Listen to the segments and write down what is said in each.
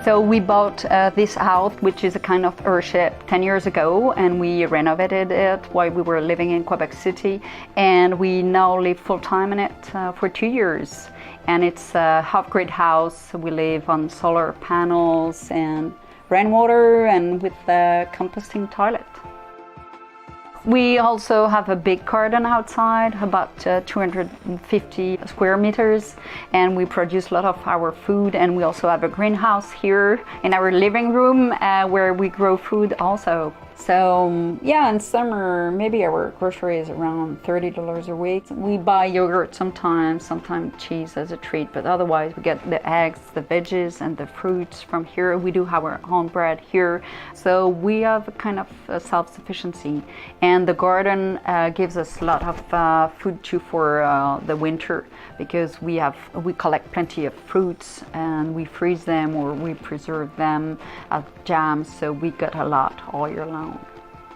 So we bought this house, which is a kind of airship, 10 years ago, and we renovated it while we were living in Quebec City, and we now live full-time in it for 2 years. And it's a half-grid house. We live on solar panels and rainwater and with a composting toilet. We also have a big garden outside, about 250 square meters, and we produce a lot of our food, and we also have a greenhouse here in our living room where we grow food also. So yeah, in summer maybe our grocery is around $30 a week. We buy yogurt sometimes cheese as a treat, but otherwise we get the eggs, the veggies and the fruits from here. We do have our own bread here, so we have a kind of self-sufficiency, and the garden gives us a lot of food too for the winter, because we collect plenty of fruits and we freeze them or we preserve them as jams, so we get a lot all year long.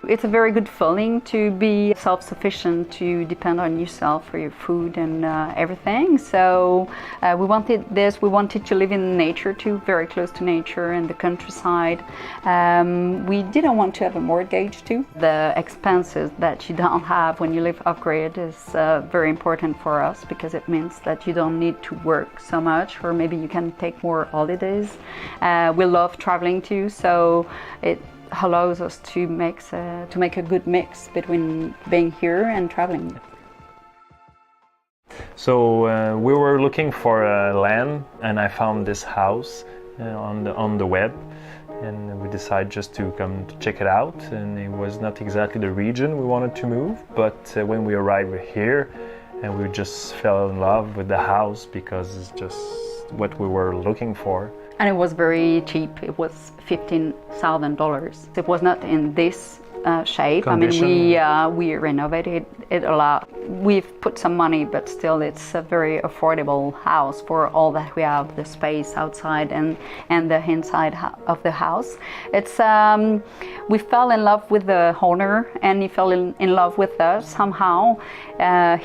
It's a very good feeling to be self-sufficient, to depend on yourself for your food and everything. So we wanted to live in nature too, very close to nature and the countryside. We didn't want to have a mortgage too. The expenses that you don't have when you live off-grid is very important for us, because it means that you don't need to work so much, or maybe you can take more holidays. We love traveling too, so it allows us to make a good mix between being here and traveling. So we were looking for land, and I found this house on the web, and we decided just to come to check it out. And it was not exactly the region we wanted to move, but when we arrived here, and we just fell in love with the house because it's just what we were looking for. And it was very cheap. It was $15,000. It was not in this shape. Condition. I mean, we renovated it a lot. We've put some money, but still it's a very affordable house for all that we have, the space outside and the inside of the house. It's we fell in love with the owner, and he fell in love with us somehow.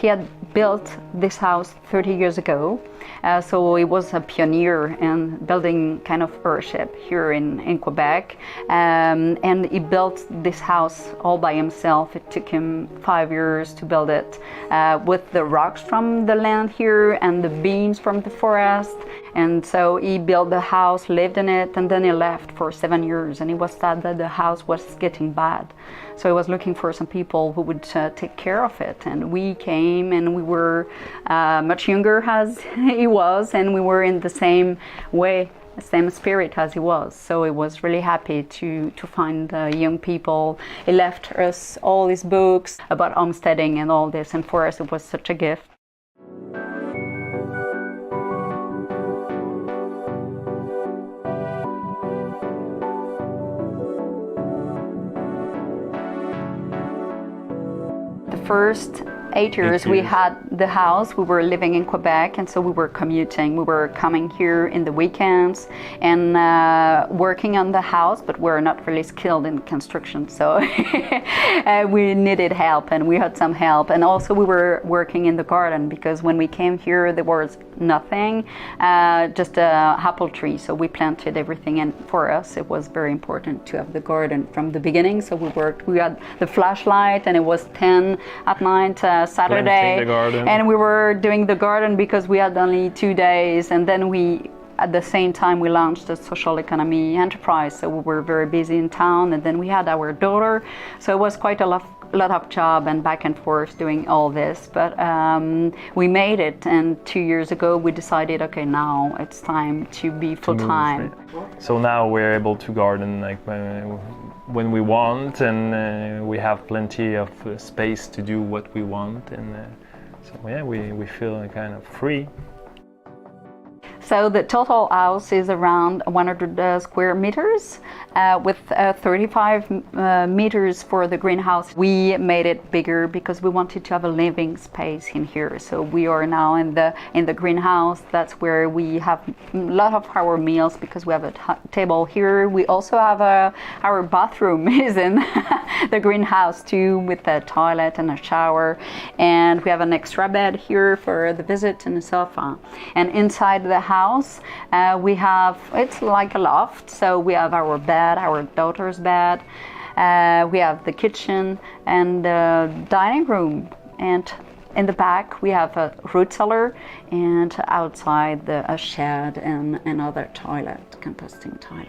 He had built this house 30 years ago. So he was a pioneer in building kind of airship here in Quebec, and he built this house all by himself. It took him 5 years to build it, with the rocks from the land here and the beams from the forest. And so he built the house, lived in it, and then he left for 7 years, and he was sad that the house was getting bad. So he was looking for some people who would take care of it, and we came, and we were much younger as he was, and we were in the same way, the same spirit as he was. So he was really happy to find young people. He left us all his books about homesteading and all this, and for us it was such a gift. First 8 years we had the house. We were living in Quebec, and so we were commuting. We were coming here in the weekends and working on the house, but we're not really skilled in construction, so we needed help, and we had some help. And also we were working in the garden, because when we came here there was nothing, just a apple tree, so we planted everything. And for us it was very important to have the garden from the beginning, so we had the flashlight, and it was 10 at night, Saturday, and we were doing the garden because we had only 2 days. And then at the same time we launched a social economy enterprise, so we were very busy in town, and then we had our daughter, so it was quite a lot of job and back and forth doing all this. But we made it, and 2 years ago we decided, okay, now it's time to be full-time. So now we're able to garden like when we want, and we have plenty of space to do what we want, and so yeah, we feel kind of free. So the total house is around 100 square meters, with 35 meters for the greenhouse. We made it bigger because we wanted to have a living space in here. So we are now in the greenhouse. That's where we have a lot of our meals, because we have a table here. We also have our bathroom is in the greenhouse too, with a toilet and a shower. And we have an extra bed here for the visit and a sofa. And inside the house house. It's like a loft, so we have our bed, our daughter's bed. We have the kitchen and the dining room, and in the back we have a root cellar, and outside a shed and another toilet, composting toilet.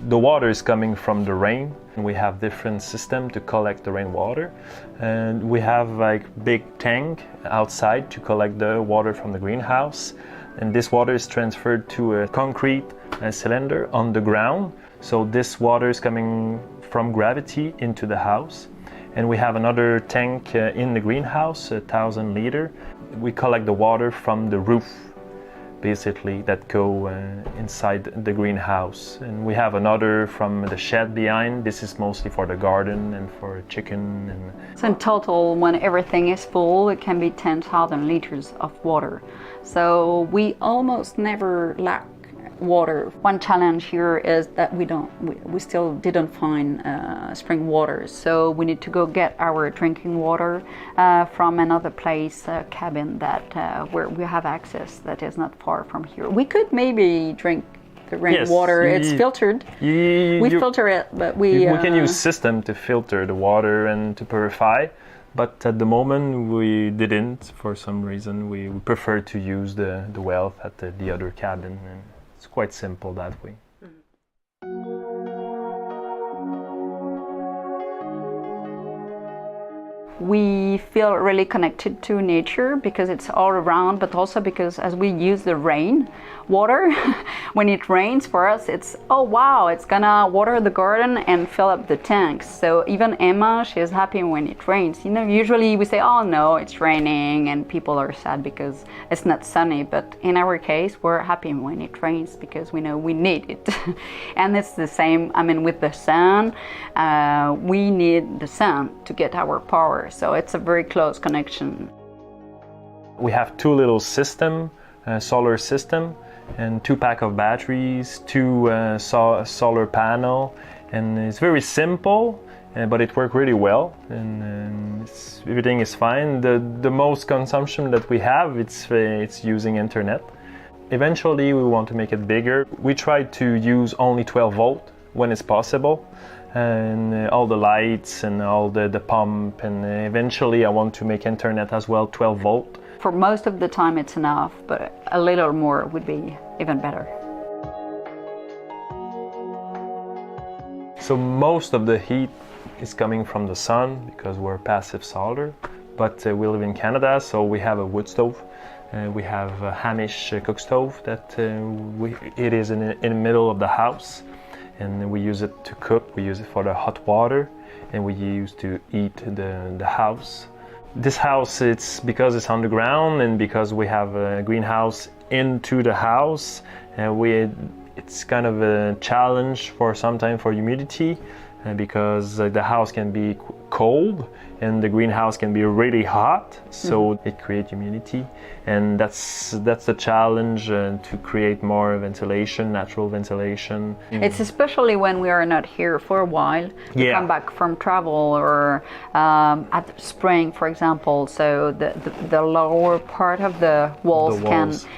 The water is coming from the rain. We have different systems to collect the rainwater, and we have like big tank outside to collect the water from the greenhouse, and this water is transferred to a concrete cylinder on the ground. So this water is coming from gravity into the house, and we have another tank in the greenhouse, 1,000 liter. We collect the water from the roof, basically, that go inside the greenhouse, and we have another from the shed behind. This is mostly for the garden and for chicken. So in total, when everything is full, it can be 10,000 liters of water. So we almost never lack water. One challenge here is that we still didn't find spring water, so we need to go get our drinking water from another place, a cabin that where we have access that is not far from here. We could maybe drink the rainwater. Yes, it's filtered. We filter it, but we can use system to filter the water and to purify. But at the moment we didn't. For some reason we prefer to use the well at the other cabin. And it's quite simple that way. We feel really connected to nature because it's all around, but also because as we use the rain water, when it rains for us, it's, oh wow, it's gonna water the garden and fill up the tanks. So even Emma, she's happy when it rains. You know, usually we say, oh no, it's raining, and people are sad because it's not sunny. But in our case, we're happy when it rains because we know we need it. And it's the same, I mean, with the sun, we need the sun to get our power. So it's a very close connection. We have two little system, solar system, and 2 pack of batteries, 2 solar panel, and it's very simple, but it works really well, and everything is fine. The most consumption that we have, it's using internet. Eventually we want to make it bigger. We try to use only 12 volt when it's possible, and all the lights and all the pump, and eventually I want to make internet as well 12 volt. For most of the time it's enough, but a little more would be even better. So most of the heat is coming from the sun because we're passive solar, but we live in Canada, so we have a wood stove. We have a Hamish cook stove that it is in the middle of the house, and we use it to cook. We use it for the hot water, and we use to eat the house. This house, it's because it's underground and because we have a greenhouse into the house, and it's kind of a challenge for sometimes for humidity, because the house can be cold and the greenhouse can be really hot, so it creates humidity, and that's the challenge, to create more ventilation, natural ventilation. It's especially when we are not here for a while. We come back from travel or at spring, for example, so the lower part of the walls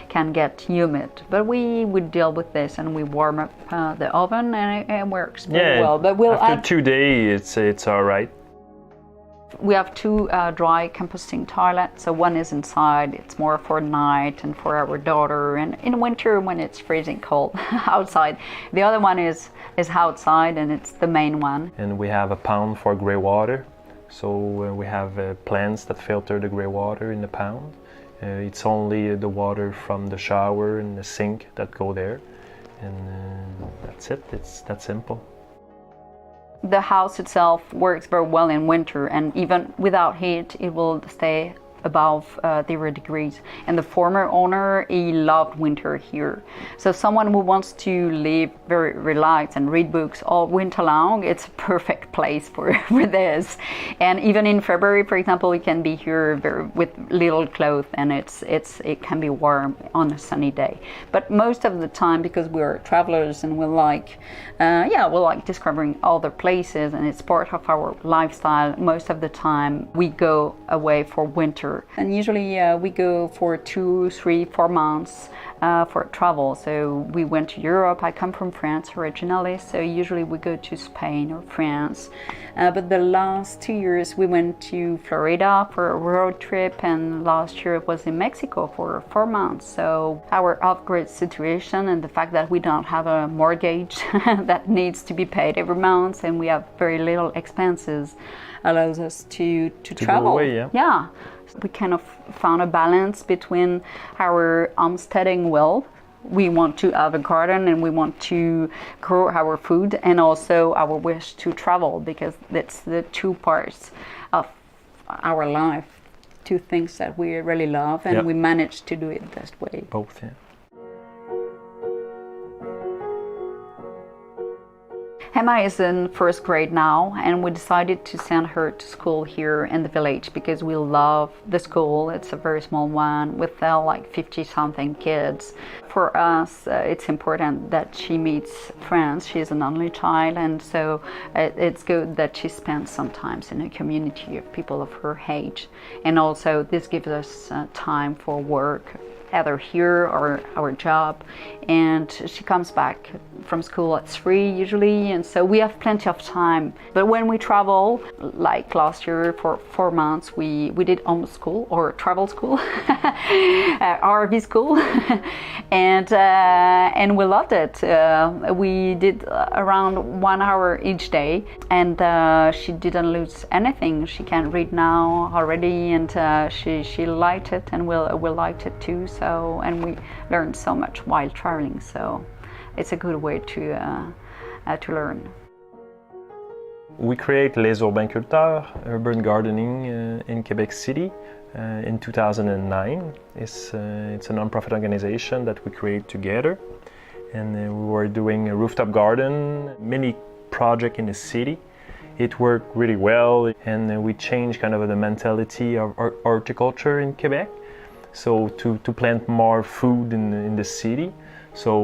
can get humid. But we would deal with this, and we warm up the oven, and it works pretty well. But after 2 days, it's all right. We have 2 dry composting toilets. So one is inside, it's more for night and for our daughter, and in winter when it's freezing cold outside. The other one is outside, and it's the main one. And we have a pound for grey water. So we have plants that filter the grey water in the pound. It's only the water from the shower and the sink that go there. And that's it, it's that simple. The house itself works very well in winter, and even without heat it will stay above 0 degrees. And the former owner, he loved winter here. So someone who wants to live very relaxed and read books all winter long, it's a perfect place for this. And even in February, for example, we can be here with little clothes, and it can be warm on a sunny day. But most of the time, because we're travelers and we like discovering other places, and it's part of our lifestyle, most of the time we go away for winter winter. And usually we go for 2, 3, 4 months for travel. So we went to Europe. I come from France originally, so usually we go to Spain or France. But the last 2 years we went to Florida for a road trip, and last year it was in Mexico for 4 months. So our off-grid situation and the fact that we don't have a mortgage that needs to be paid every month and we have very little expenses allows us to travel. Go away, yeah. We kind of found a balance between our homesteading will. We want to have a garden and we want to grow our food, and also our wish to travel, because that's the two parts of our life, two things that we really love, and we managed to do it this way. Both, yeah. Emma is in first grade now, and we decided to send her to school here in the village because we love the school. It's a very small one with like 50-something kids. For us, it's important that she meets friends. She's an only child, and so it's good that she spends some time in a community of people of her age. And also this gives us time for work, either here or our job, and she comes back from school at 3 usually, and so we have plenty of time. But when we travel, like last year for 4 months, we did home school or travel school, RV school, and we loved it. We did around 1 hour each day, and she didn't lose anything. She can read now already, and she liked it, and we liked it too. So, and we learned so much while traveling, so it's a good way to learn. We create Les Urbains Culteurs, urban gardening in Quebec City in 2009. It's a non-profit organization that we create together, and we were doing a rooftop garden, mini project in the city. It worked really well, and we changed kind of the mentality of horticulture in Quebec. So to plant more food in the city. So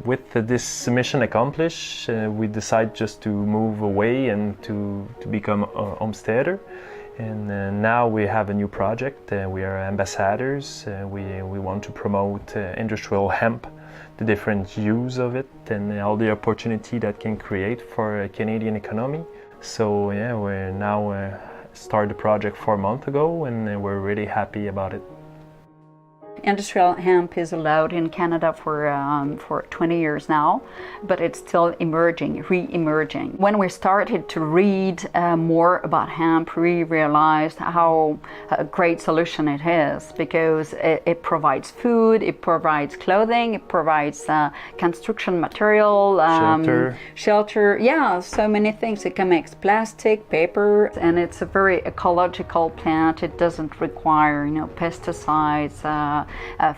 with this mission accomplished, we decided just to move away and to become a homesteader. And now we have a new project. We are ambassadors. We want to promote industrial hemp, the different use of it, and all the opportunity that can create for a Canadian economy. So yeah, we're now started the project 4 months ago, and we're really happy about it. Industrial hemp is allowed in Canada for 20 years now, but it's still emerging, re-emerging. When we started to read more about hemp, we realized how a great solution it is, because it provides food, it provides clothing, it provides construction material, shelter, yeah, so many things. It can make plastic, paper, and it's a very ecological plant. It doesn't require, pesticides,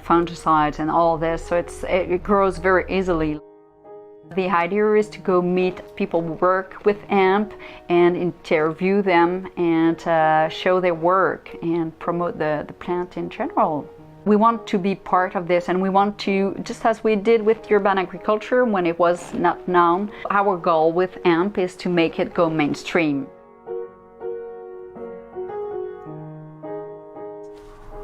fungicides and all this, so it grows very easily. The idea is to go meet people who work with hemp and interview them and show their work and promote the plant in general. We want to be part of this, and we want to, just as we did with urban agriculture when it was not known, our goal with hemp is to make it go mainstream.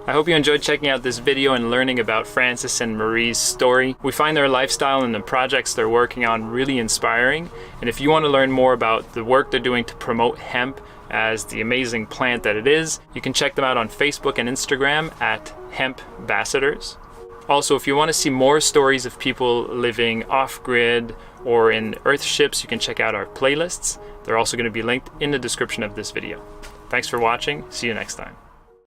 I hope you enjoyed checking out this video and learning about Francis and Marie's story. We find their lifestyle and the projects they're working on really inspiring. And if you want to learn more about the work they're doing to promote hemp as the amazing plant that it is, you can check them out on Facebook and Instagram at Hempbassadors. Also, if you want to see more stories of people living off-grid or in earthships, you can check out our playlists. They're also going to be linked in the description of this video. Thanks for watching. See you next time.